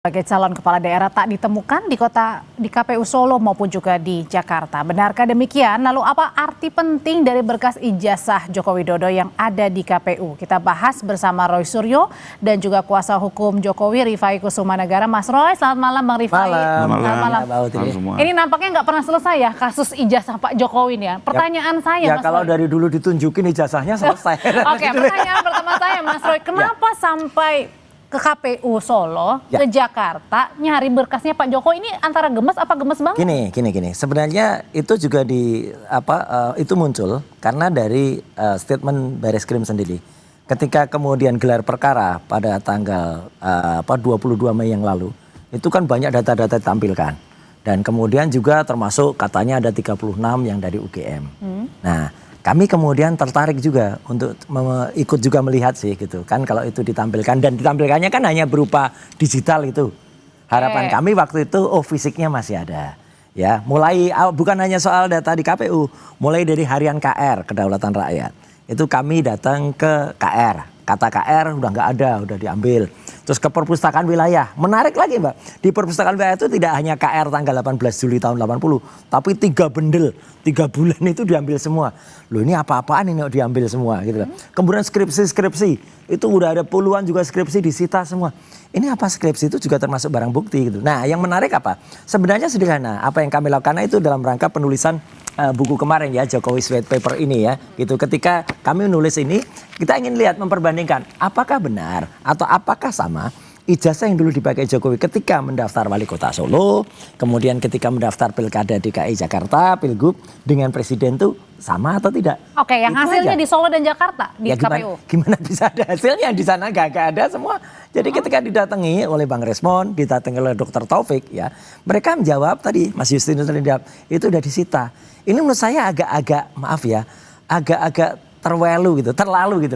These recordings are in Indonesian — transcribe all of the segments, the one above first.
Sebagai calon kepala daerah tak ditemukan di KPU Solo maupun juga di Jakarta. Benarkah demikian? Lalu apa arti penting dari berkas ijazah Joko Widodo yang ada di KPU? Kita bahas bersama Roy Suryo dan juga kuasa hukum Jokowi Rifai Kusumanegara. Mas Roy, selamat malam Bang Rifai. Selamat malam. Ini nampaknya nggak pernah selesai ya kasus ijazah Pak Jokowi nih ya. Pertanyaan saya Mas kalau Roy. dari dulu ditunjukin ijazahnya selesai. Oke, pertanyaan pertama saya Mas Roy, kenapa sampai ke KPU Solo, ke Jakarta, nyari berkasnya Pak Jokowi ini antara gemes apa gemes banget? Gini. Sebenarnya itu juga itu muncul karena dari statement Bareskrim sendiri. Ketika kemudian gelar perkara pada tanggal 22 Mei yang lalu, itu kan banyak data-data ditampilkan. Dan kemudian juga termasuk katanya ada 36 yang dari UGM. Nah, kami kemudian tertarik juga untuk ikut juga melihat sih gitu kan kalau itu ditampilkan, dan ditampilkannya kan hanya berupa digital itu. Harapan kami waktu itu fisiknya masih ada. Ya, mulai bukan hanya soal data di KPU, mulai dari harian KR, Kedaulatan Rakyat. Itu kami datang ke KR. Kata KR udah nggak ada, udah diambil. Terus ke perpustakaan wilayah. Menarik lagi Mbak. Di perpustakaan wilayah itu tidak hanya KR tanggal 18 Juli tahun 80. Tapi 3 bendel, 3 bulan itu diambil semua. Loh ini apa-apaan ini diambil semua gitu loh. Kemudian skripsi. Itu udah ada puluhan juga skripsi disita semua. Ini apa skripsi itu juga termasuk barang bukti gitu. Nah yang menarik apa? Sebenarnya sederhana. Apa yang kami lakukan itu dalam rangka penulisan buku kemarin ya, Jokowi White Paper ini ya gitu. Ketika kami menulis ini, kita ingin lihat memperbandingkan apakah benar atau apakah sama ijazah yang dulu dipakai Jokowi ketika mendaftar wali kota Solo, kemudian ketika mendaftar pilkada DKI Jakarta, pilgub dengan presiden tuh sama atau tidak? Oke, yang itu hasilnya aja. Di Solo dan Jakarta di KPU. Gimana bisa ada hasilnya di sana gak ada semua. Jadi ketika didatangi oleh Bang Resmond, didatangi oleh Dr. Taufik ya, mereka menjawab tadi Mas Justinus tadi jawab itu udah disita. Ini menurut saya agak-agak maaf ya, agak-agak terlalu gitu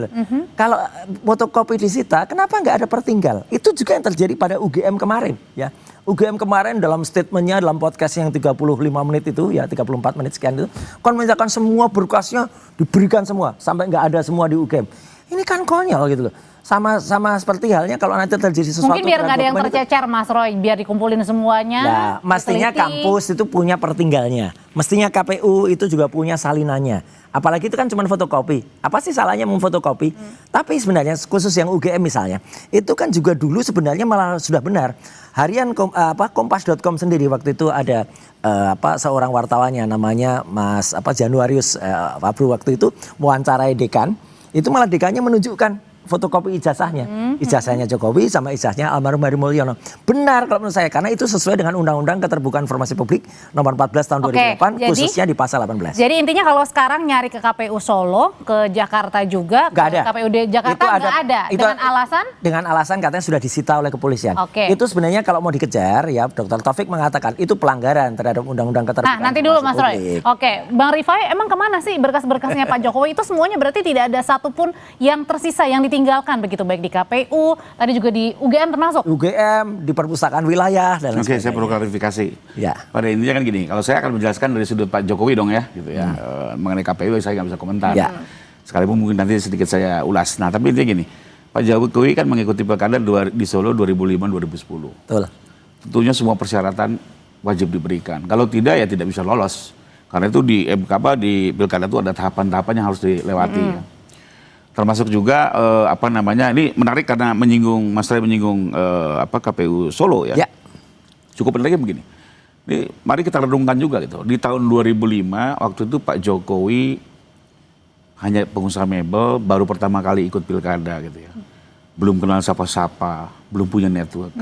loh. Kalau fotokopi disita, kenapa nggak ada pertinggal? Itu juga yang terjadi pada UGM kemarin ya. UGM kemarin dalam statementnya, dalam podcast yang 35 menit itu ya, 34 menit sekian itu, kan menjelaskan semua berkasnya diberikan semua, sampai nggak ada semua di UGM. Ini kan konyol gitu loh. Sama seperti halnya kalau nanti terjadi sesuatu. Mungkin biar nggak ada yang tercecer Mas Roy, biar dikumpulin semuanya. Nah, mestinya kampus itu punya pertinggalnya. Mestinya KPU itu juga punya salinannya. Apalagi itu kan cuma fotokopi. Apa sih salahnya memfotokopi? Tapi sebenarnya khusus yang UGM misalnya, itu kan juga dulu sebenarnya malah sudah benar. Harian kompas.com sendiri waktu itu ada seorang wartawannya namanya Mas Januarius Fabru waktu itu mewawancarai dekan. Itu malah dekannya menunjukkan fotokopi ijazahnya. Ijazahnya Jokowi sama ijazahnya almarhum Hadi Mulyono. Benar kalau menurut saya, karena itu sesuai dengan Undang-Undang Keterbukaan Informasi Publik nomor 14 tahun 2008 khususnya di pasal 18. Jadi intinya kalau sekarang nyari ke KPU Solo, ke Jakarta juga, ke KPU Jakarta nggak ada. Dengan alasan? Dengan alasan katanya sudah disita oleh kepolisian. Itu sebenarnya kalau mau dikejar ya, Dr. Taufik mengatakan itu pelanggaran terhadap Undang-Undang Keterbukaan nanti dulu Mas Roy. Oke, Bang Rifai, emang kemana sih berkas-berkasnya Pak Jokowi? Itu semuanya berarti tidak ada satupun yang tersisa, yang ditinggalkan begitu, baik di KPU, tadi juga di UGM termasuk? UGM, di perpustakaan wilayah dan Oke, saya perlu klarifikasi. Ya. Pada intinya kan gini, kalau saya akan menjelaskan dari sudut Pak Jokowi dong ya, gitu ya. Mengenai KPU saya nggak bisa komentar. Ya. Sekalipun mungkin nanti sedikit saya ulas. Nah, tapi intinya gini, Pak Jokowi kan mengikuti pilkada di Solo 2005-2010. Betul. Tentunya semua persyaratan wajib diberikan. Kalau tidak ya tidak bisa lolos. Karena itu di di pilkada itu ada tahapan-tahapan yang harus dilewati. Ya. Termasuk juga ini menarik karena Mas Ray menyinggung KPU Solo ya. Cukup penting begini. Ini mari kita renungkan juga gitu. Di tahun 2005 waktu itu Pak Jokowi hanya pengusaha mebel, baru pertama kali ikut pilkada gitu ya. Belum kenal siapa-siapa, belum punya network.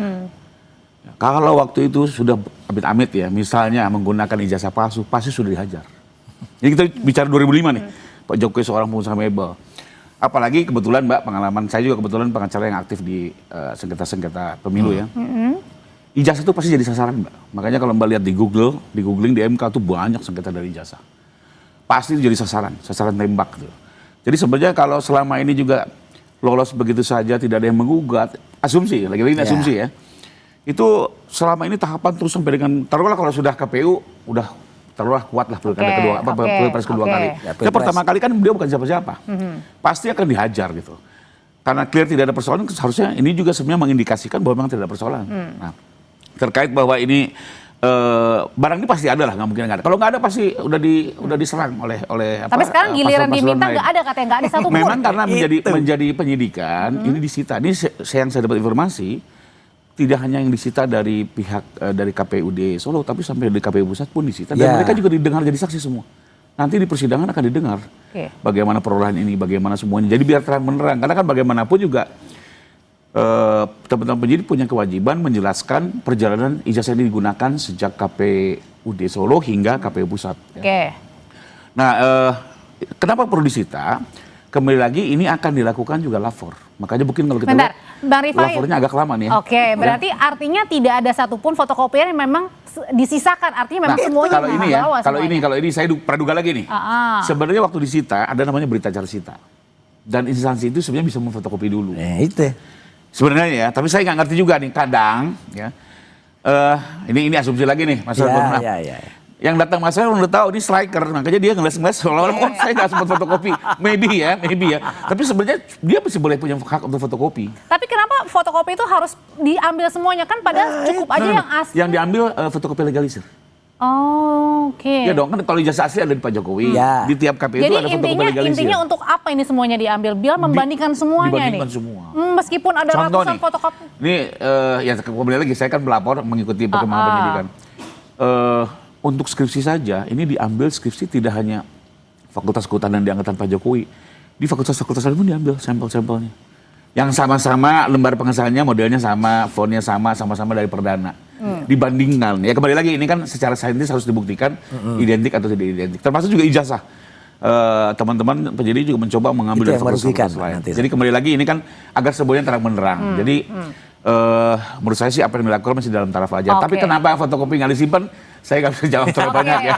Kalau waktu itu sudah amit-amit ya, misalnya menggunakan ijazah palsu, pasti sudah dihajar. Jadi kita bicara 2005 nih. Pak Jokowi seorang pengusaha mebel. Apalagi kebetulan Mbak, pengalaman saya juga kebetulan pengacara yang aktif di sengketa-sengketa pemilu ya. Ijazah itu pasti jadi sasaran Mbak. Makanya kalau Mbak lihat di googling di MK tuh banyak sengketa dari ijazah. Pasti jadi sasaran tembak gitu. Jadi sebenarnya kalau selama ini juga lolos begitu saja, tidak ada yang menggugat, asumsi, lagi-lagi asumsi ya. Itu selama ini tahapan terus sampai dengan, taruhlah kalau sudah KPU, udah terlalu kuat lah pilpres kedua kali. Ya, pertama kali kan beliau bukan siapa-siapa, pasti akan dihajar gitu. karena clear tidak ada persoalan, seharusnya ini juga sebenarnya mengindikasikan bahwa memang tidak ada persoalan. Nah, terkait bahwa ini barang ini pasti ada lah, nggak mungkin nggak ada. Kalau nggak ada pasti udah diserang oleh Tapi sekarang giliran diminta lain. nggak ada, katanya nggak ada satu pun. Memang karena menjadi penyidikan ini disita. Ini yang saya dapat informasi tidak hanya yang disita dari pihak dari KPUD Solo, tapi sampai di KPU Pusat pun disita. Dan mereka juga didengar jadi saksi semua. Nanti di persidangan akan didengar bagaimana perolehan ini, bagaimana semuanya. Jadi biar terang menerang. Karena kan bagaimanapun juga teman-teman penyidik punya kewajiban menjelaskan perjalanan ijazah ini digunakan sejak KPUD Solo hingga KPU Pusat. Nah, kenapa perlu disita? Kembali lagi ini akan dilakukan juga lapor. Makanya mungkin kalau kita lihat Bang Rifai, lapornya agak lama nih ya. Berarti artinya tidak ada satupun fotokopian yang memang disisakan. Artinya memang semuanya kalau ini saya praduga lagi nih. Sebenarnya waktu disita ada namanya berita acara sita. Dan instansi itu sebenarnya bisa memfotokopi dulu. Itu. Sebenarnya ya, tapi saya nggak ngerti juga nih kadang ya. Ini asumsi lagi nih, Mas Arun. Yang datang Mas Arun udah tahu ini striker, makanya dia ngeles-ngeles seolah-olah saya nggak sempat fotokopi. Maybe ya. Tapi sebenarnya dia masih boleh punya hak untuk fotokopi. Tapi kenapa fotokopi itu harus diambil semuanya, kan padahal cukup aja yang asli. Yang diambil fotokopi legalisir. Oke. Ya dong, kan kalau ijazah asli ada di Pak Jokowi. Di tiap KPU itu ada fotokopi legalisir. Intinya untuk apa ini semuanya diambil? Biar membandingkan semuanya nih. Semua. Meskipun ada ratusan fotokopi. Ini ya kembali lagi saya kan pelapor mengikuti perkembangan penyidikan. Untuk skripsi saja ini diambil skripsi tidak hanya Fakultas Kehutanan di angkatan Pak Jokowi. Di fakultas-fakultas lain pun diambil sampel-sampelnya. Yang sama-sama lembar pengesahannya modelnya sama, fontnya sama-sama dari perdana. Dibandingkan, ya kembali lagi ini kan secara saintis harus dibuktikan identik atau tidak identik. Termasuk juga ijazah. Teman-teman penyidik juga mencoba mengambil dari fakultas lain. Jadi kembali lagi ini kan agar semuanya terang menerang. Jadi menurut saya sih apa yang dilakukan masih dalam taraf wajar. Tapi kenapa fotokopi nggak disimpan? Saya nggak bisa jawab terlalu banyak ya.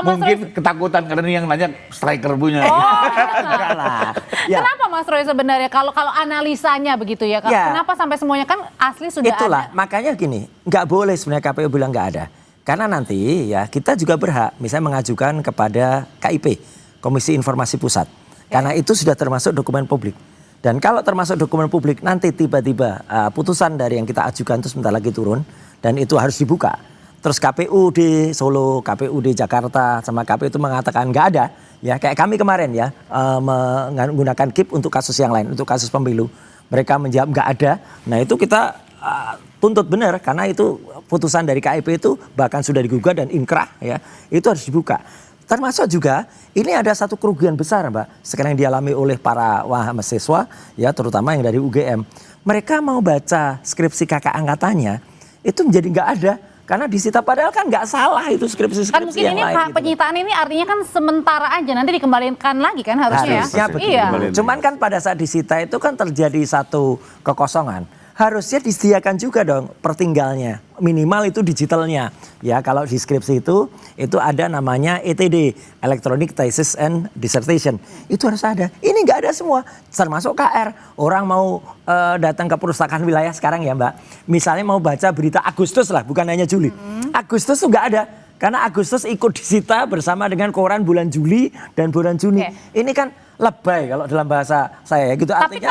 Mungkin ketakutan karena ini yang nanya striker punya. Kenapa Mas Roy sebenarnya kalau analisanya begitu ya? Kenapa sampai semuanya kan asli sudah ada? Makanya gini, nggak boleh sebenarnya KPU bilang nggak ada. Karena nanti ya kita juga berhak misalnya mengajukan kepada KIP, Komisi Informasi Pusat. Karena itu sudah termasuk dokumen publik. Dan kalau termasuk dokumen publik nanti tiba-tiba putusan dari yang kita ajukan itu sebentar lagi turun dan itu harus dibuka. Terus KPU di Solo, KPU di Jakarta sama KPU itu mengatakan nggak ada. Ya kayak kami kemarin ya menggunakan KIP untuk kasus yang lain, untuk kasus pemilu. Mereka menjawab nggak ada. Nah itu kita tuntut benar karena itu putusan dari KIP itu bahkan sudah digugat dan inkrah ya. Itu harus dibuka. Termasuk juga ini ada satu kerugian besar Mbak sekarang yang dialami oleh para mahasiswa ya terutama yang dari UGM. Mereka mau baca skripsi kakak angkatannya itu menjadi nggak ada karena disita padahal kan nggak salah itu skripsi kan mungkin yang ini lain, penyitaan gitu. Ini artinya kan sementara aja nanti dikembalikan lagi kan harusnya ya. Iya. Cuman kan pada saat disita itu kan terjadi satu kekosongan. Harusnya disediakan juga dong pertinggalnya. Minimal itu digitalnya. Ya kalau di skripsi itu ada namanya ETD, Electronic Thesis and Dissertation. Itu harus ada. Ini nggak ada semua. Termasuk KR. Orang mau datang ke perpustakaan wilayah sekarang ya Mbak. Misalnya mau baca berita Agustus lah, bukan hanya Juli. Agustus tuh nggak ada. Karena Agustus ikut disita bersama dengan koran bulan Juli dan bulan Juni. Ini kan lebay kalau dalam bahasa saya ya gitu. Tapi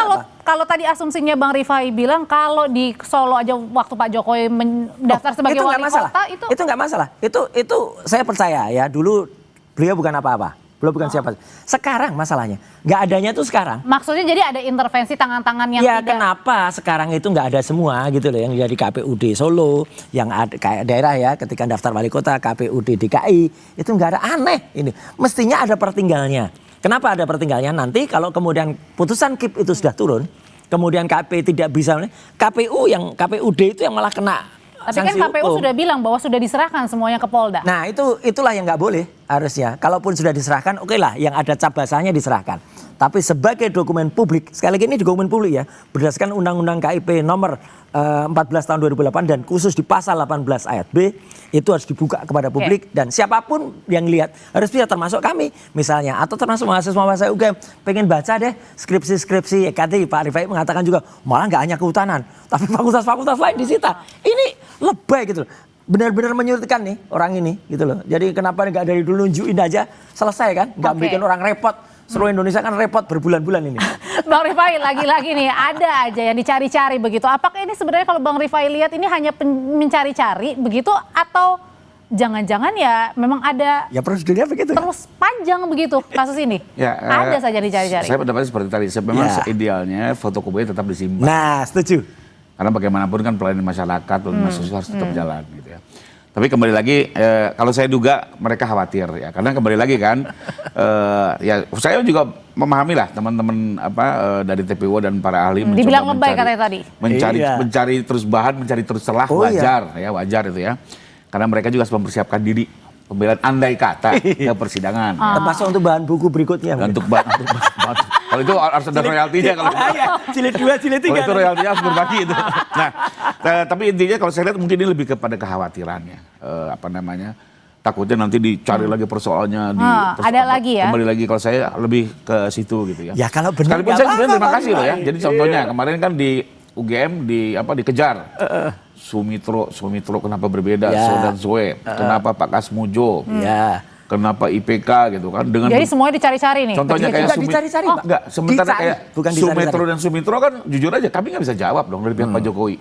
kalau tadi asumsinya Bang Rifai bilang kalau di Solo aja waktu Pak Jokowi mendaftar sebagai wali kota itu nggak masalah. Itu saya percaya ya dulu beliau bukan apa-apa. Beliau bukan siapa. Sekarang masalahnya nggak adanya tuh sekarang. Maksudnya jadi ada intervensi tangan-tangan yang ya, kenapa sekarang itu nggak ada semua gitu loh yang dari KPUD Solo, yang ada kayak daerah ya ketika daftar wali kota KPUD DKI itu nggak ada, aneh ini. Mestinya ada pertinggalnya. Kenapa ada pertinggalnya? Nanti kalau kemudian putusan KIP itu sudah turun, kemudian KP tidak bisa, KPUD itu yang malah kena. Tapi kan KPU sudah bilang bahwa sudah diserahkan semuanya ke Polda. Nah itulah yang nggak boleh harusnya. Kalaupun sudah diserahkan, oke lah yang ada cap basahnya diserahkan. Tapi sebagai dokumen publik, sekali lagi ini dokumen publik ya, berdasarkan Undang-Undang KIP nomor 14 tahun 2008 dan khusus di pasal 18 ayat B, itu harus dibuka kepada publik dan siapapun yang lihat harus bisa termasuk kami misalnya atau termasuk mahasiswa UGM pengen baca deh skripsi-skripsi tadi Pak Rifai mengatakan juga malah nggak hanya kehutanan tapi fakultas-fakultas lain disita. Ini lebay gitu loh. Benar-benar menyulitkan nih orang ini gitu loh. Jadi kenapa nggak dari dulu nunjukin aja selesai kan? Nggak bikin orang repot. Seluruh Indonesia kan repot berbulan-bulan ini. Bang Rifai, lagi-lagi nih ada aja yang dicari-cari begitu. Apakah ini sebenarnya kalau Bang Rifai lihat ini hanya mencari-cari begitu atau jangan-jangan ya memang ada Ya prosedurnya begitu. terus panjang begitu kasus ini? Ya, Ada saja dicari-cari. Saya pendapatnya seperti tadi. Memang Ya. idealnya fotokopinya tetap disimpan. Nah, setuju. Karena bagaimanapun kan pelayanan masyarakat, pelayanan sosial harus tetap jalan gitu ya. Tapi kembali lagi, kalau saya duga mereka khawatir ya, karena kembali lagi kan, ya saya juga memahami lah teman-teman dari TPU dan para ahli mencoba Dibilang lebay katanya tadi. Iya. mencari terus bahan, mencari terus celah, Oh, iya. wajar itu ya. Karena mereka juga harus mempersiapkan diri pembelaan andai kata ke persidangan. Ya. Termasuk untuk bahan buku berikutnya. Dan untuk kalau itu harus ada royaltinya kalau. Ya, jilid 2, jilid 3. Kalau itu royaltinya harus berbagi itu. Nah, tapi intinya kalau saya lihat mungkin ini lebih kepada kekhawatirannya. Takutnya nanti dicari lagi persoalannya. Ada lagi ya? Kembali lagi kalau saya lebih ke situ gitu ya. Ya kalau benar Sekalipun nggak saya sebenarnya apa-apa, terima kasih Pak loh ya. Rifai. Jadi contohnya kemarin kan di UGM dikejar. Sumitro kenapa berbeda? Ya. So dan Zoe. Kenapa Pak Kasmujo? Ya. Kenapa IPK gitu kan? Dengan Jadi semuanya dicari-cari nih. contohnya kayak Enggak dicari-cari, Pak. Enggak, sementara Dicari, kayak bukan dicari-cari. Sumetro dan Sumitro kan jujur aja kami nggak bisa jawab dong dari pihak Pak Jokowi.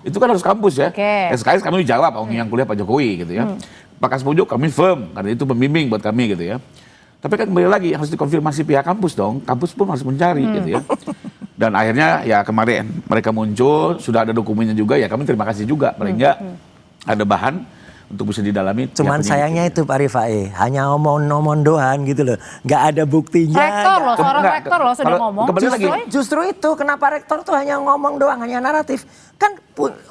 Itu kan harus kampus ya. Oke. SKS kami jawab yang kuliah Pak Jokowi gitu ya. Pak Kasmujo kami firm karena itu pembimbing buat kami gitu ya. Tapi kan kembali lagi harus dikonfirmasi pihak kampus dong. Kampus pun harus mencari gitu ya. Dan akhirnya ya kemarin mereka muncul, sudah ada dokumennya juga ya kami terima kasih juga. Paling enggak ada bahan untuk bisa didalami. Cuman sayangnya itu Pak Rifai, hanya ngomong-ngomong doang gitu loh. Nggak ada buktinya. Rektor loh, seorang Enggak, rektor loh sudah kalau ngomong. kembali lagi. Justru itu kenapa rektor tuh hanya ngomong doang, hanya naratif. Kan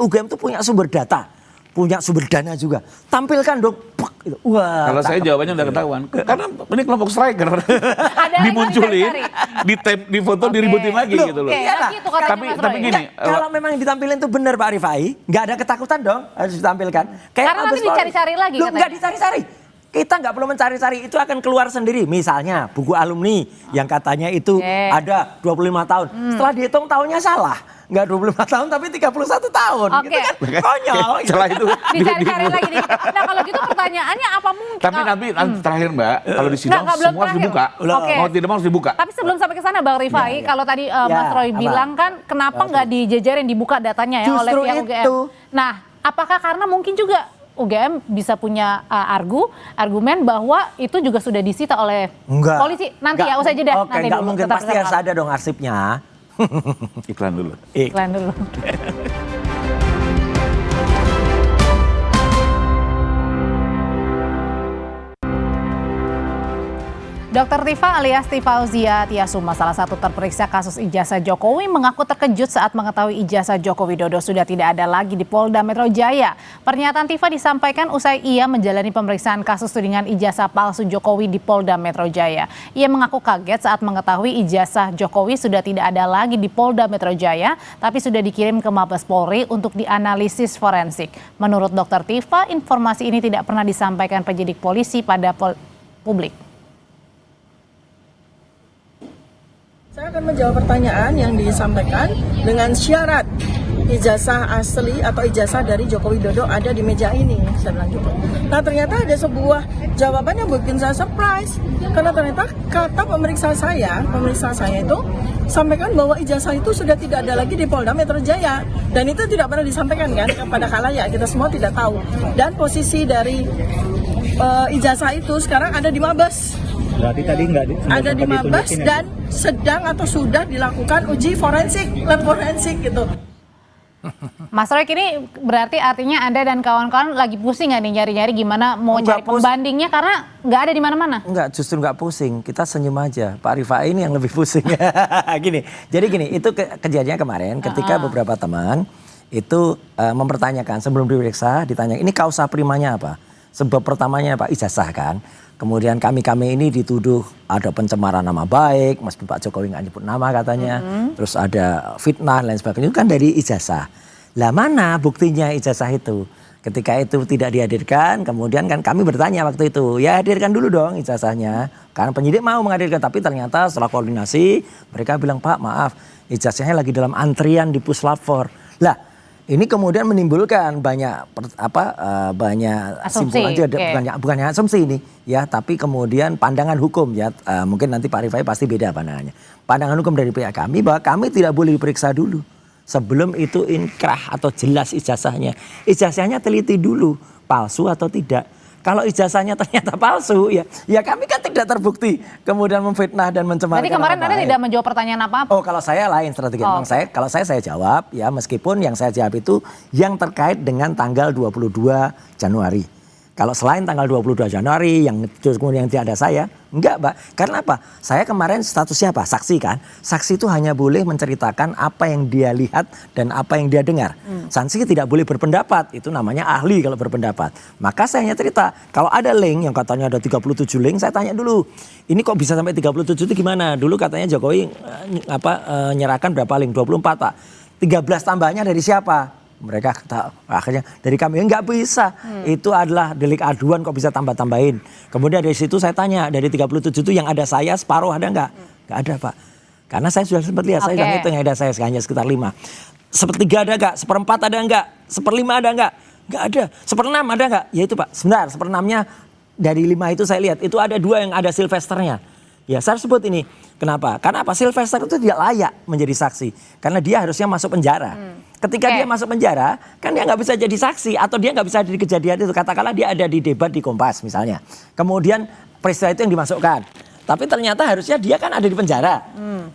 UGM tuh punya sumber data, punya sumber dana juga. Tampilkan dong. Puk, gitu. Wah. Kalau saya jawabannya udah ketahuan. Karena ini kelompok striker. Dimunculin, di foto diributin lagi Loh, gitu loh. Oke, Iya lah. gitu katanya Tapi Mas tapi Roy. gini, Kalau memang ditampilin tuh benar Pak Rifai, nggak ada ketakutan dong harus ditampilkan. Kayak Karena nanti Mabes Polri. dicari-cari lagi Loh, katanya. nggak dicari-cari. Kita nggak perlu mencari-cari, itu akan keluar sendiri. Misalnya buku alumni yang katanya itu ada 25 tahun. Setelah dihitung tahunnya salah. Nggak 25 tahun tapi 31 tahun. Oke. Gitu kan konyol. Setelah itu Dicari-cari lagi nih. Nah kalau gitu pertanyaannya apa mungkin? Tapi nanti terakhir Mbak, kalau di sidang Nggak, belum semua harus terakhir. dibuka. Oke. Mau tidak mau harus dibuka. Tapi sebelum sampai ke sana Bang Rifai, kalau tadi Mas Roy apa? bilang kan kenapa nggak dijejerin dibuka datanya ya oleh Justru pihak UGM. itu. Nah, apakah karena mungkin juga UGM bisa punya argumen bahwa itu juga sudah disita oleh Enggak. polisi nanti ya usai jeda. Oke, nanti nggak dulu, mungkin, tetap pasti bersama harus kami. ada dong arsipnya. Iklan dulu. Iklan dulu. Dr. Tifa alias Tifauzia Tiasuma, salah satu terperiksa kasus ijazah Jokowi, mengaku terkejut saat mengetahui ijazah Joko Widodo sudah tidak ada lagi di Polda Metro Jaya. Pernyataan Tifa disampaikan usai ia menjalani pemeriksaan kasus tudingan ijazah palsu Jokowi di Polda Metro Jaya. Ia mengaku kaget saat mengetahui ijazah Jokowi sudah tidak ada lagi di Polda Metro Jaya, tapi sudah dikirim ke Mabes Polri untuk dianalisis forensik. Menurut Dr. Tifa, informasi ini tidak pernah disampaikan penyidik polisi pada publik. Saya akan menjawab pertanyaan yang disampaikan dengan syarat ijazah asli atau ijazah dari Joko Widodo ada di meja ini, saya bilang gitu. Nah ternyata ada sebuah jawaban yang bikin saya surprise, karena ternyata kata pemeriksa saya itu sampaikan bahwa ijazah itu sudah tidak ada lagi di Polda Metro Jaya, dan itu tidak pernah disampaikan kan kepada khalayak, kita semua tidak tahu. Dan posisi dari ijazah itu sekarang ada di Mabes. Berarti tadi nggak Ada di Mabes dan sedang atau sudah dilakukan uji forensik, lab forensik gitu. Mas Roy, ini berarti artinya Anda dan kawan-kawan lagi pusing nggak nih nyari-nyari gimana mau cari Enggak pembandingnya karena nggak ada di mana-mana? Enggak, justru nggak pusing. Kita senyum aja. Pak Rifai ini yang lebih pusing. Gini, jadi gini, itu kejadiannya kemarin ketika beberapa teman itu mempertanyakan sebelum diperiksa, ditanya ini kausa primanya apa? Sebab pertamanya Pak ijazah kan. Kemudian kami ini dituduh ada pencemaran nama baik, meskipun Pak Jokowi nggak nyebut nama katanya. Terus ada fitnah dan lain sebagainya, itu kan dari ijazah. Lah mana buktinya ijazah itu? Ketika itu tidak dihadirkan, kemudian kan kami bertanya waktu itu, ya hadirkan dulu dong ijazahnya. Karena penyidik mau menghadirkan, tapi ternyata setelah koordinasi mereka bilang, Pak maaf ijazahnya lagi dalam antrian di Puslap 4. Lah ini kemudian menimbulkan banyak banyak Asumsi, simpul aja, oke. bukannya asumsi ini ya, tapi kemudian pandangan hukum ya, mungkin nanti Pak Rifai pasti beda pandangannya. Pandangan hukum dari pihak kami bahwa kami tidak boleh diperiksa dulu sebelum itu inkrah atau jelas ijazahnya. Ijazahnya teliti dulu palsu atau tidak. Kalau ijazahnya ternyata palsu ya kami kan tidak terbukti kemudian memfitnah dan mencemarkan. Berarti kemarin nama Anda baik. tidak menjawab pertanyaan apa-apa? Oh, kalau saya lain strategi. Oh. Kalau saya jawab ya, meskipun yang saya jawab itu yang terkait dengan tanggal 22 Januari. Kalau selain tanggal 22 Januari yang kemudian tidak ada saya, enggak, Mbak. Karena apa? Saya kemarin statusnya apa? Saksi kan. Saksi itu hanya boleh menceritakan apa yang dia lihat dan apa yang dia dengar. Saksi tidak boleh berpendapat, itu namanya ahli kalau berpendapat. Maka saya hanya cerita, kalau ada link yang katanya ada 37 link, saya tanya dulu. Ini kok bisa sampai 37 itu gimana? Dulu katanya Jokowi nyerahkan berapa link? 24, Pak. 13 tambahnya dari siapa? Mereka akhirnya dari kami nggak bisa. Itu adalah delik aduan kok bisa tambah-tambahin. Kemudian dari situ saya tanya, dari 37 itu yang ada saya separuh ada nggak? Nggak ada, Pak. Karena saya sudah sempat lihat, saya sudah ngitung yang ada saya hanya sekitar 5. Sepertiga ada nggak? Seperempat ada nggak? Seperlima ada nggak? Nggak ada. Seperenam ada nggak? Ya itu, Pak. Sebentar, seperenamnya dari 5 itu saya lihat. Itu ada 2 yang ada Sylvesternya. Ya saya sebut ini. Kenapa? Karena apa? Sylvester itu tidak layak menjadi saksi. Karena dia harusnya masuk penjara. Ketika dia masuk penjara, kan dia nggak bisa jadi saksi. Atau dia nggak bisa di kejadian itu. Katakanlah dia ada di debat di Kompas misalnya. Kemudian peristiwa itu yang dimasukkan. Tapi ternyata harusnya dia kan ada di penjara.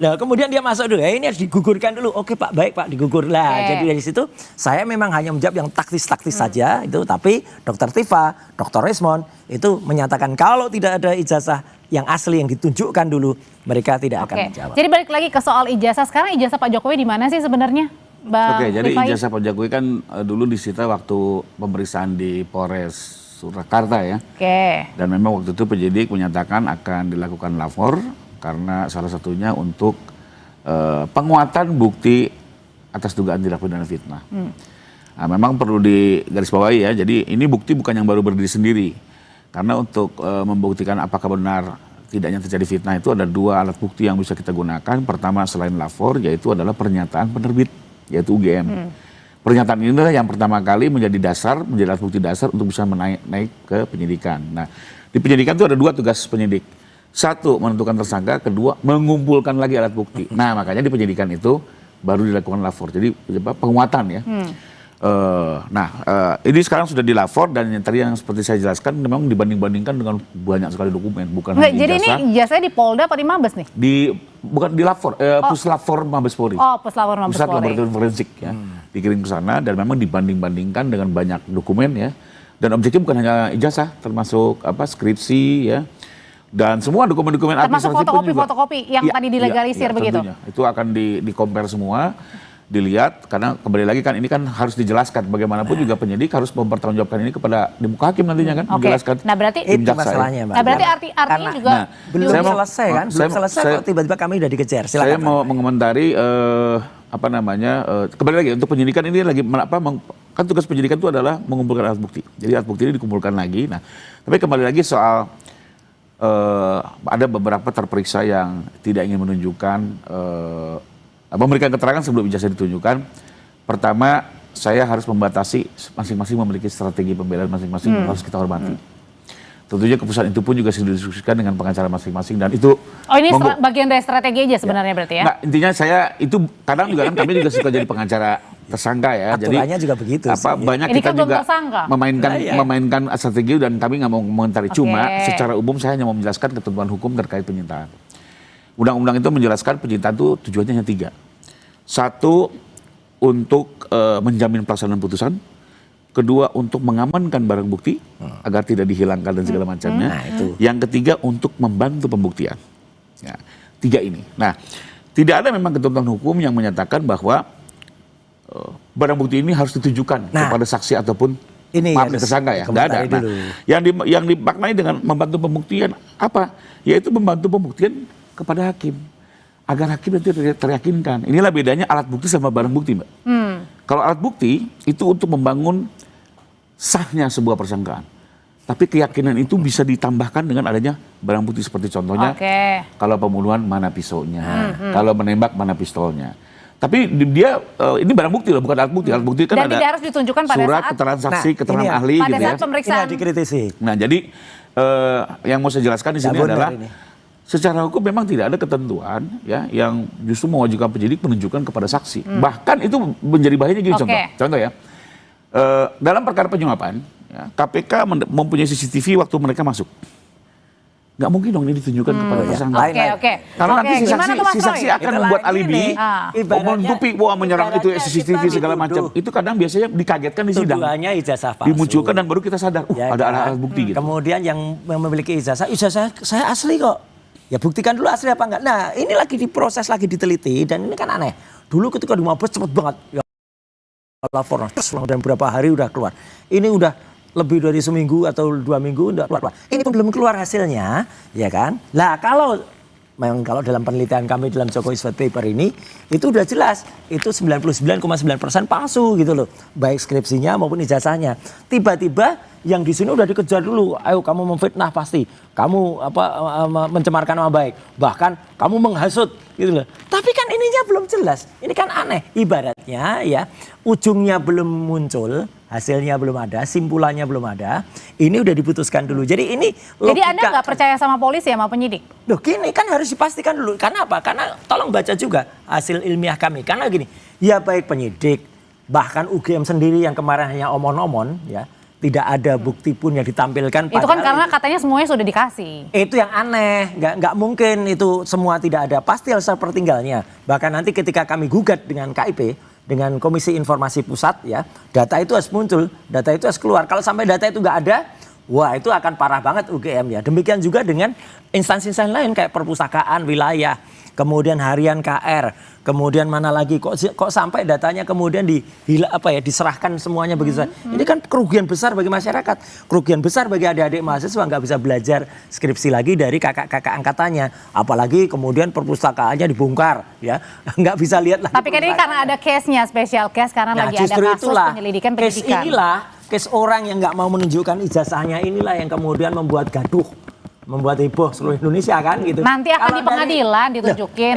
Nah, kemudian dia masuk dulu. Ini harus digugurkan dulu. Oke Pak, baik Pak, digugur lah. Jadi dari situ saya memang hanya menjawab yang taktis-taktis saja itu. Tapi Dr. Tifa, Dr. Resmond itu menyatakan kalau tidak ada ijazah yang asli yang ditunjukkan dulu, mereka tidak akan menjawab. Jadi balik lagi ke soal ijazah. Sekarang ijazah Pak Jokowi di mana sih sebenarnya, Bang Oke, jadi Rifai? ijazah Pak Jokowi kan dulu disita waktu pemeriksaan di Polres Surakarta ya. Oke. Dan memang waktu itu penyidik menyatakan akan dilakukan lapor karena salah satunya untuk penguatan bukti atas dugaan tindak pidana fitnah. Nah, memang perlu digarisbawahi ya. Jadi ini bukti bukan yang baru berdiri sendiri. Karena untuk membuktikan apakah benar tidaknya terjadi fitnah itu ada 2 alat bukti yang bisa kita gunakan. Pertama selain lapor yaitu adalah pernyataan penerbit yaitu UGM. Pernyataan ini adalah yang pertama kali menjadi alat bukti dasar untuk bisa naik ke penyidikan. Nah, di penyidikan itu ada 2 tugas penyidik. 1, menentukan tersangka, 2, mengumpulkan lagi alat bukti. Nah, makanya di penyidikan itu baru dilakukan lapor. Jadi penguatan ya. Ini sekarang sudah dilapor dan yang tadi yang seperti saya jelaskan memang dibanding-bandingkan dengan banyak sekali dokumen, bukan hanya ijazah. Jadi ini ijazahnya di Polda atau di Mabes nih? Bukan di lapor, Puslapfor Mabes Polri. Oh, Puslapfor Mabes Pusat Polri. Laboratorium Forensik ya. Dikirim ke sana dan memang dibanding-bandingkan dengan banyak dokumen ya. Dan objeknya bukan hanya ijazah, termasuk skripsi ya. Dan semua dokumen-dokumen Termasuk administratif pun juga. fotokopi yang tadi dilegalisir begitu? Tentunya. Itu akan di-compare semua, dilihat, karena kembali lagi kan ini kan harus dijelaskan. Bagaimanapun juga penyidik harus mempertanggungjawabkan ini kepada di muka hakim nantinya kan. Menjelaskan. Nah berarti tim Itu jaksa ya. masalahnya, Mbak. Nah berarti artinya juga Belum Saya mau- selesai kan? Belum saya- selesai saya- kok tiba-tiba kami udah dikejar. Saya Silakan. mau mengomentari kembali lagi untuk penyidikan ini lagi kan tugas penyidikan itu adalah mengumpulkan alat bukti. Jadi alat bukti ini dikumpulkan lagi. Nah, tapi kembali lagi soal ada beberapa terperiksa yang tidak ingin menunjukkan memberikan keterangan sebelum ijazah ditunjukkan. Pertama, saya harus membatasi masing-masing memiliki strategi pembelaan masing-masing yang harus kita hormati. Tentunya keputusan itu pun juga sudah didiskusikan dengan pengacara masing-masing dan itu ini bagian dari strategi aja sebenarnya berarti ya? Nggak, intinya saya itu kadang juga kan kami juga suka jadi pengacara tersangka ya. Aturannya juga begitu sih. Banyak Ini kita kan belum juga tersangka. memainkan strategi dan kami nggak mau mengomentari. Oke. Cuma secara umum saya hanya mau menjelaskan ketentuan hukum terkait penyitaan. Undang-undang itu menjelaskan penyitaan itu tujuannya hanya 3. 1, untuk menjamin pelaksanaan putusan. 2, untuk mengamankan barang bukti agar tidak dihilangkan dan segala macamnya. Nah, itu. Yang ketiga, untuk membantu pembuktian. Ya, 3 ini. Nah, tidak ada memang ketentuan hukum yang menyatakan bahwa barang bukti ini harus ditujukan kepada saksi ataupun ini tersangka ya. Nggak ada. Nah, yang dimaknai dengan membantu pembuktian apa? Yaitu membantu pembuktian kepada hakim. Agar hakim nanti teryakinkan. Inilah bedanya alat bukti sama barang bukti, Mbak. Kalau alat bukti itu untuk membangun sahnya sebuah persangkaan. Tapi keyakinan itu bisa ditambahkan dengan adanya barang bukti seperti contohnya kalau pembunuhan mana pisaunya, kalau menembak mana pistolnya. Tapi dia ini barang bukti loh, bukan alat bukti. Alat bukti kan Dan ada tidak harus ditunjukkan pada surat saat keterangan saksi, Nah, keterangan ini ya, ahli pada gitu ya. saat pemeriksaan. Ini dikritisi. Nah, jadi yang mau saya jelaskan di sini Nggak benar adalah ini. secara hukum memang tidak ada ketentuan ya yang justru mewajibkan penyidik menunjukkan kepada saksi. Bahkan itu menjadi bahayanya gini Oke. contoh ya. Dalam perkara penyuapan, ya, KPK mempunyai CCTV waktu mereka masuk. Nggak mungkin dong ini ditunjukkan kepada tersangka. Oke. Karena nanti si Gimana tuh, Mas saksi Roy? akan Itu membuat lagi alibi, nih, ibaratnya- menutupi wah menyerang itu ibaratnya CCTV kita segala macam. dituduh. Itu kadang biasanya dikagetkan di sidang. Tuduhannya ijazah palsu. Dimunculkan dan baru kita sadar, Ya ada kan? alat bukti gitu. Kemudian yang memiliki ijazah saya asli kok. Ya buktikan dulu asli apa enggak. Nah ini lagi diproses, lagi diteliti dan ini kan aneh. Dulu ketika di Mabes cepet banget. Ya laporan, terus dan berapa hari udah keluar. Ini udah lebih dari seminggu atau 2 minggu udah keluar. Ini pun belum keluar hasilnya, ya kan? Lah kalau memang kalau dalam penelitian kami dalam Jokowi White Paper ini itu udah jelas itu 99,9% palsu gitu loh, baik skripsinya maupun ijazahnya. Tiba-tiba yang di sini udah dikejar dulu, ayo kamu memfitnah pasti, kamu mencemarkan nama baik, bahkan kamu menghasut gitu loh. Tapi kan ininya belum jelas, ini kan aneh. Ibaratnya ya ujungnya belum muncul, hasilnya belum ada, simpulannya belum ada, ini udah diputuskan dulu. Jadi ini logika. Jadi Anda nggak percaya sama polisi sama penyidik? Loh gini kan harus dipastikan dulu. Karena apa? Karena tolong baca juga hasil ilmiah kami. Karena gini, ya baik penyidik, bahkan UGM sendiri yang kemarin hanya omon-omon ya, tidak ada bukti pun yang ditampilkan. Itu kan karena katanya semuanya sudah dikasih. Itu yang aneh, nggak mungkin itu semua tidak ada. Pasti harus sepertinggalnya. Bahkan nanti ketika kami gugat dengan KIP, dengan Komisi Informasi Pusat ya, data itu harus muncul, data itu harus keluar. Kalau sampai data itu nggak ada, wah itu akan parah banget UGM ya. Demikian juga dengan instansi-instansi lain kayak perpustakaan wilayah, kemudian harian KR, kemudian mana lagi kok sampai datanya kemudian diserahkan semuanya begitu saja. Ini kan kerugian besar bagi masyarakat, kerugian besar bagi adik-adik mahasiswa nggak bisa belajar skripsi lagi dari kakak-kakak angkatannya, apalagi kemudian perpustakaannya dibongkar ya, nggak bisa lihat lagi. Tapi kan ini karena ada case-nya, special case karena lagi ada kasus penyelidikan case penyidikan. inilah, case orang yang nggak mau menunjukkan ijazahnya inilah yang kemudian membuat gaduh, membuat heboh seluruh Indonesia kan gitu. Nanti akan Kalau di pengadilan ditunjukin.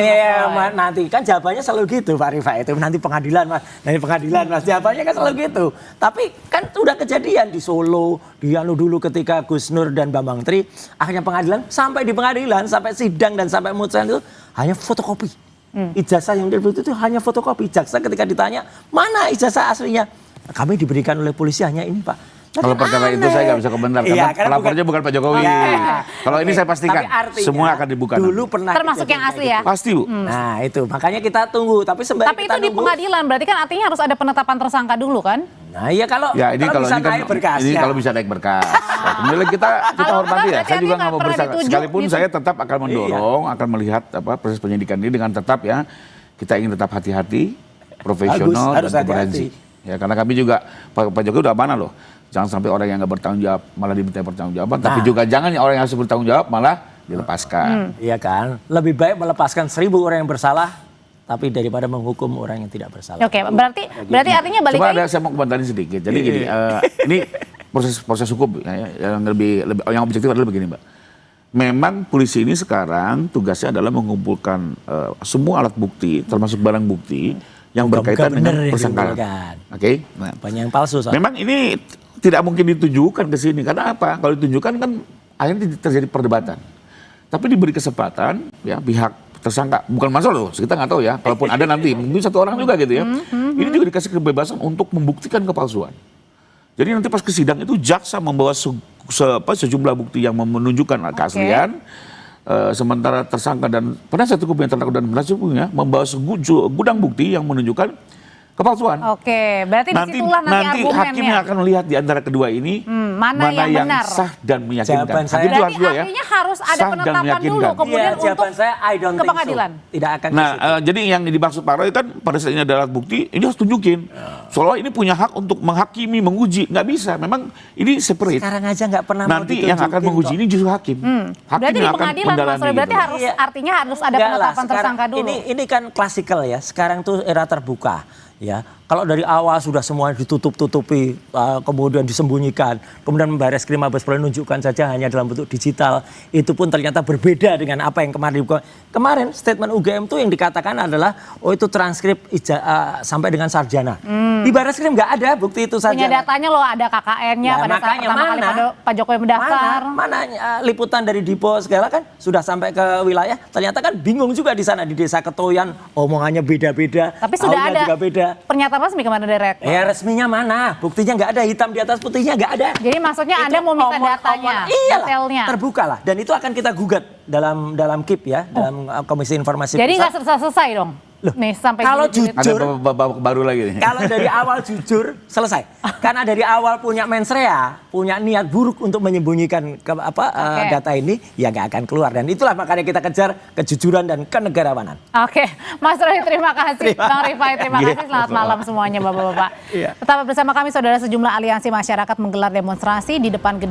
Nanti kan jawabannya selalu gitu Pak Rifa itu, nanti pengadilan mas, nanti pengadilan mas, jawabannya kan selalu gitu. Tapi kan sudah kejadian di Solo, di dulu ketika Gus Nur dan Bambang Tri, akhirnya pengadilan, sampai di pengadilan, sampai sidang dan sampai putusan itu hanya fotokopi. Ijazah yang dibutuhkan itu hanya fotokopi. Jaksa ketika ditanya, mana ijazah aslinya? Kami diberikan oleh polisi hanya ini Pak. Kalau perkara itu saya nggak bisa komentar karena pelapornya bukan Pak Jokowi. Kalau ini saya pastikan semua akan dibuka. Dulu pernah termasuk yang asli ya. Pasti Bu. Nah itu makanya kita tunggu. Tapi itu di pengadilan berarti kan artinya harus ada penetapan tersangka dulu kan? Nah iya kalau bisa naik berkas. Ini kalau bisa naik berkas. Kemudian kita hormati ya. Saya juga nggak mau bersangka. Sekalipun saya tetap akan mendorong, akan melihat proses penyidikan ini dengan tetap ya kita ingin tetap hati-hati, profesional dan komprehensif. Ya karena kami juga Pak Jokowi udah mana loh. Jangan sampai orang yang nggak bertanggung jawab malah diminta pertanggungjawaban. Tapi juga jangan orang yang harus bertanggung jawab malah dilepaskan. Iya kan. Lebih baik melepaskan 1000 orang yang bersalah, tapi daripada menghukum orang yang tidak bersalah. Oke, berarti artinya balik lagi. Cuma saya mau komentarin sedikit. Jadi gini, ini proses hukum yang yang objektif adalah begini, Mbak. Memang polisi ini sekarang tugasnya adalah mengumpulkan semua alat bukti, termasuk barang bukti yang berkaitan dengan persangkaan. Oke. Nah, banyak yang palsu. Memang ini tidak mungkin ditujukan ke sini. Karena apa? Kalau ditunjukkan kan akhirnya terjadi perdebatan. Tapi diberi kesempatan ya pihak tersangka, bukan masalah loh, kita nggak tahu ya. Kalaupun ada nanti mungkin satu orang juga gitu ya. Ini juga dikasih kebebasan untuk membuktikan kepalsuan. Jadi nanti pas ke sidang itu jaksa membawa sejumlah bukti yang menunjukkan keaslian. Sementara tersangka dan penasihat hukum yang terdakwa dan penasihat hukumnya membawa gudang bukti yang menunjukkan kepalsuan. Oke, berarti disitulah nanti argumennya. Hakimnya akan melihat di antara kedua ini mana yang benar, sah dan meyakinkan. Jawaban saya, berarti artinya harus ada penetapan dulu kemudian untuk saya, I don't ke pengadilan. So. Tidak akan. Jadi yang dimaksud Pak Roy kan pada saat ini ada alat bukti, ini harus tunjukin. Seolah ini punya hak untuk menghakimi, menguji, nggak bisa. Memang ini separate. Sekarang aja nggak pernah. Nanti yang akan menguji ini justru hakim. Hakim berarti di pengadilan Mas Roy, berarti gitu. harus artinya harus ada penetapan tersangka dulu. Ini kan klasikal ya. Sekarang tuh era terbuka. Ya, Kalau dari awal sudah semua ditutup-tutupi, kemudian disembunyikan, kemudian Bareskrim Mabes Polri menunjukkan saja hanya dalam bentuk digital, itu pun ternyata berbeda dengan apa yang kemarin. Kemarin statement UGM itu yang dikatakan adalah, oh itu transkrip sampai dengan sarjana. Di Bareskrim nggak ada bukti itu sarjana. Punya datanya loh, ada KKN-nya pada saat pertama kali Pak Jokowi mendaftar. Mana liputan dari Dipo segala kan sudah sampai ke wilayah, ternyata kan bingung juga di sana di Desa Ketoyan, omongannya beda-beda. Tapi sudah ada juga beda. pernyataan resmi kemana dari rektor? Ya resminya mana? Buktinya nggak ada, hitam di atas putihnya nggak ada. Jadi maksudnya Anda mau minta datanya, iyalah, detailnya. terbuka lah. Dan itu akan kita gugat dalam KIP ya, dalam Komisi Informasi Jadi Pusat. nggak selesai dong? Loh, nih sampai kalau jilid-jilid. jujur, Ada babak baru lagi nih. kalau dari awal jujur selesai. Karena dari awal punya mensrea, punya niat buruk untuk menyembunyikan data ini, ya nggak akan keluar. Dan itulah makanya kita kejar kejujuran dan kenegarawanan. Oke, Mas Roy terima kasih, Bang Rifai terima kasih. Selamat malam semuanya Bapak-bapak. Tetap bersama kami saudara, sejumlah aliansi masyarakat menggelar demonstrasi di depan gedung